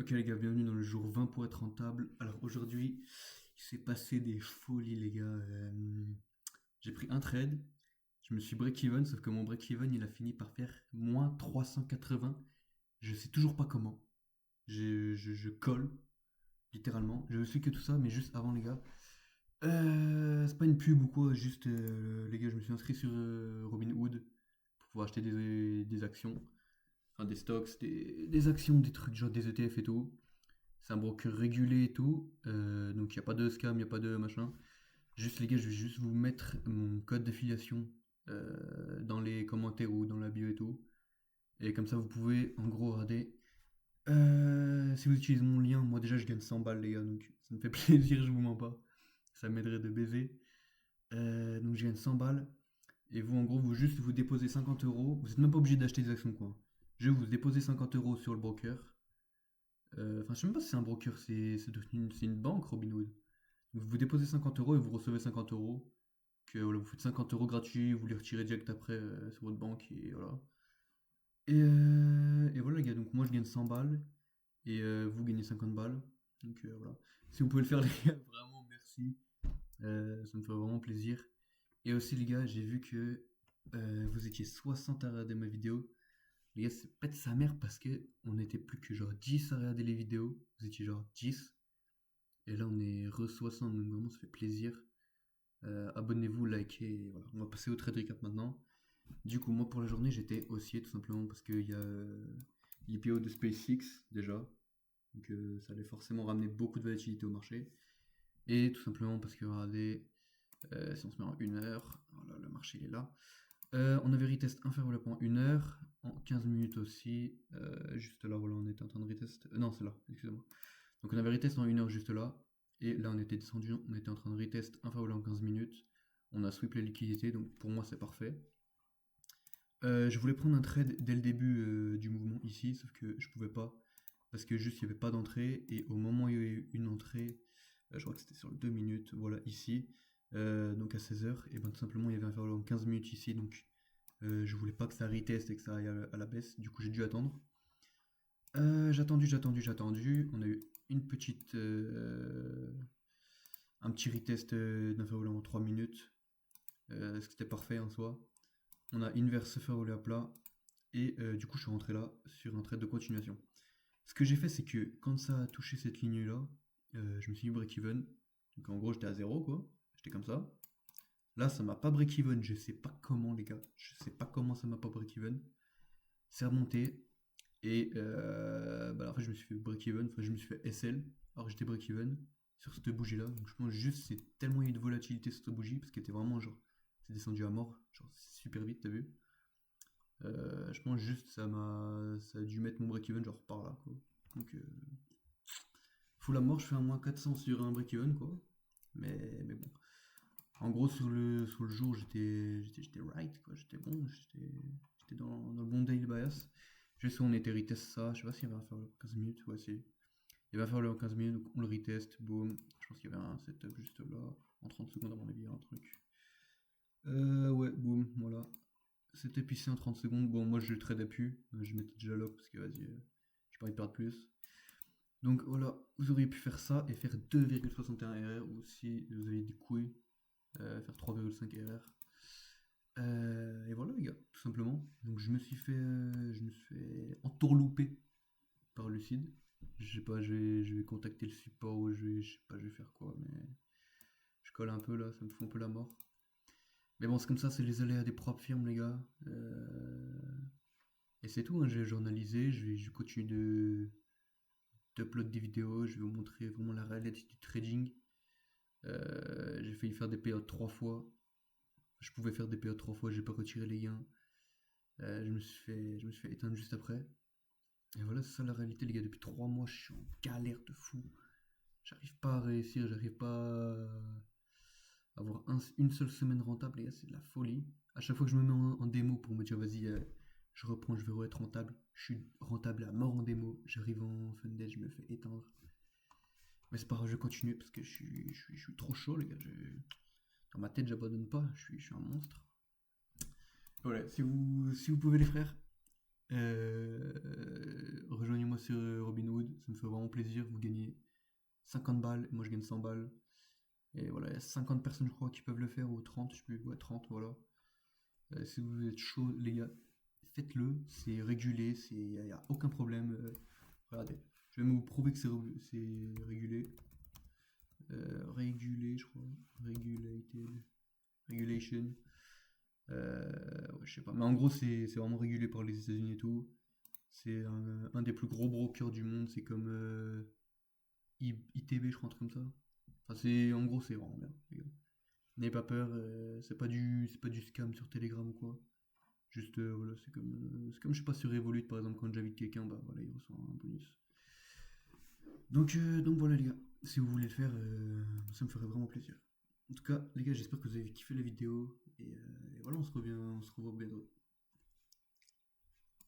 Ok les gars, bienvenue dans le jour 20 pour être rentable. Alors aujourd'hui, il s'est passé des folies les gars. J'ai pris un trade, je me suis break-even, sauf que mon break-even il a fini par faire moins 380. Je sais toujours pas comment. Je colle, littéralement. Je suis que tout ça, mais juste avant les gars. C'est pas une pub ou quoi, juste les gars, je me suis inscrit sur Robinhood pour pouvoir acheter des actions, enfin des stocks, des actions, des trucs genre des ETF et tout. C'est un broker régulé et tout. Donc il n'y a pas de scam, il n'y a pas de machin. Juste les gars, je vais juste vous mettre mon code d'affiliation dans les commentaires ou dans la bio et tout. Et comme ça, vous pouvez en gros regarder. Si vous utilisez mon lien, moi déjà je gagne 100 balles les gars, donc ça me fait plaisir, je vous mens pas. Ça m'aiderait de baiser. Donc je gagne 100 balles. Et vous en gros, vous juste vous déposez 50 euros. Vous n'êtes même pas obligé d'acheter des actions quoi. Je vais vous déposer 50 euros sur le broker. Enfin, je sais même pas si c'est un broker, c'est une banque, Robinhood. Vous déposez 50 euros et vous recevez 50 euros. Que, voilà, vous faites 50 euros gratuits, vous les retirez direct après sur votre banque et voilà. Et voilà les gars, donc moi je gagne 100 balles et vous gagnez 50 balles. Donc voilà. Si vous pouvez le faire les gars, vraiment merci. Ça me ferait vraiment plaisir. Et aussi les gars, j'ai vu que vous étiez 60 à regarder ma vidéo. Les gars, c'est pète sa mère parce que on n'était plus que genre 10 à regarder les vidéos. Vous étiez genre 10. Et là, on est re 60, donc vraiment, ça fait plaisir. Abonnez-vous, likez, et voilà. On va passer au trade recap maintenant. Du coup, moi, pour la journée, j'étais haussier, tout simplement, parce qu'il y a l'IPO de SpaceX, déjà. Donc, ça allait forcément ramener beaucoup de volatilité au marché. Et tout simplement parce que, regardez, si on se met en 1 heure, voilà, le marché, il est là. On avait retest inférieur pendant 1 heure, en 15 minutes aussi. Juste là, voilà, on était en train de retest. Non, c'est là, excusez-moi. Donc on avait retest en 1 heure juste là. Et là on était descendu, on était en train de retest inférieur en 15 minutes. On a sweep les liquidités, donc pour moi c'est parfait. Je voulais prendre un trade dès le début du mouvement ici, sauf que je pouvais pas. Parce que juste il n'y avait pas d'entrée. Et au moment où il y a eu une entrée, je crois que c'était sur le 2 minutes, voilà ici. Donc à 16 heures, et ben tout simplement il y avait inférieur en 15 minutes ici. Donc je voulais pas que ça reteste et que ça aille à la baisse. Du coup j'ai dû attendre. J'ai attendu. On a eu une petite, un petit retest d'un fer en 3 minutes. Ce qui était parfait en soi. On a inverse fer à plat. Et du coup, je suis rentré là sur un trade de continuation. Ce que j'ai fait, c'est que quand ça a touché cette ligne-là, je me suis mis break-even. Donc en gros, j'étais à zéro, quoi. J'étais comme ça. Là, ça m'a pas break-even. Je sais pas comment, les gars. Je sais pas comment ça m'a pas break-even. C'est remonté. Et bah, après, je me suis fait break-even, enfin, je me suis fait SL, alors que j'étais break-even sur cette bougie-là. Donc, je pense juste c'est tellement il y a eu de volatilité sur cette bougie, parce qu'elle était vraiment genre, c'est descendu à mort, genre super vite, t'as vu. Je pense juste ça a dû mettre mon break-even genre par là, quoi. Donc, full à mort, je fais un moins 400 sur un break-even, quoi. Mais bon. En gros, sur le jour, j'étais right, quoi. J'étais bon, j'étais dans le bon daily bias. Juste on était retest ça, je sais pas s'il y avait un faire le 15 minutes, ouais, si. Il va faire le 15 minutes, donc on le retest, boum. Je pense qu'il y avait un setup juste là, en 30 secondes à mon avis, un truc. Ouais, boum, voilà. C'était pissé en 30 secondes. Bon, moi je le trade plus, je mettais déjà lock parce que vas-y, j'ai pas envie de perdre plus. Donc voilà, vous auriez pu faire ça et faire 2,61 RR, ou si vous avez des couilles, faire 3,5 RR. Et voilà les gars, tout simplement. Donc je me suis fait entourlouper par Lucide. Je sais pas, je vais contacter le support ou je sais pas, je vais faire quoi, mais je colle un peu là, ça me fout un peu la mort. Mais bon, c'est comme ça, c'est les aléas des propres firmes, les gars. Et c'est tout, hein, j'ai journalisé, je continue d'upload des vidéos, je vais vous montrer vraiment la réalité du trading. J'ai failli faire des payouts 3 fois. Je pouvais faire des payouts 3 fois, j'ai pas retiré les gains. Je me suis fait éteindre juste après. Et voilà, c'est ça la réalité, les gars. Depuis 3 mois, je suis en galère de fou. J'arrive pas à réussir, j'arrive pas à avoir une seule semaine rentable, les gars, c'est de la folie. À chaque fois que je me mets en démo pour me dire, vas-y, je reprends, je vais être rentable, je suis rentable à mort en démo. J'arrive en Funday, je me fais éteindre. Mais c'est pas grave, je continue parce que je suis trop chaud, les gars. Dans ma tête, j'abandonne pas, je suis un monstre. Voilà, si vous pouvez, les frères, rejoignez-moi sur Robinhood, ça me fait vraiment plaisir. Vous gagnez 50 balles, moi je gagne 100 balles. Et voilà, il y a 50 personnes, je crois, qui peuvent le faire, ou 30, je sais plus, ouais, 30, voilà. Si vous êtes chaud, les gars, faites-le, c'est régulé, il n'y a aucun problème. Regardez, je vais même vous prouver que c'est régulé. Régulé, je crois. Regulated. Regulation. Ouais, je sais pas. Mais en gros, c'est vraiment régulé par les États-Unis et tout. C'est un des plus gros brokers du monde. C'est comme ITB, je crois, un truc comme ça. Enfin, en gros, c'est vraiment bien, les gars. N'ayez pas peur. C'est pas du scam sur Telegram ou quoi. Juste, voilà, c'est comme, je sais pas, sur Revolut, par exemple, quand j'invite quelqu'un, bah voilà, il reçoit un bonus. Donc voilà, les gars. Si vous voulez le faire, ça me ferait vraiment plaisir. En tout cas, les gars, j'espère que vous avez kiffé la vidéo. Et voilà, on se revoit bientôt.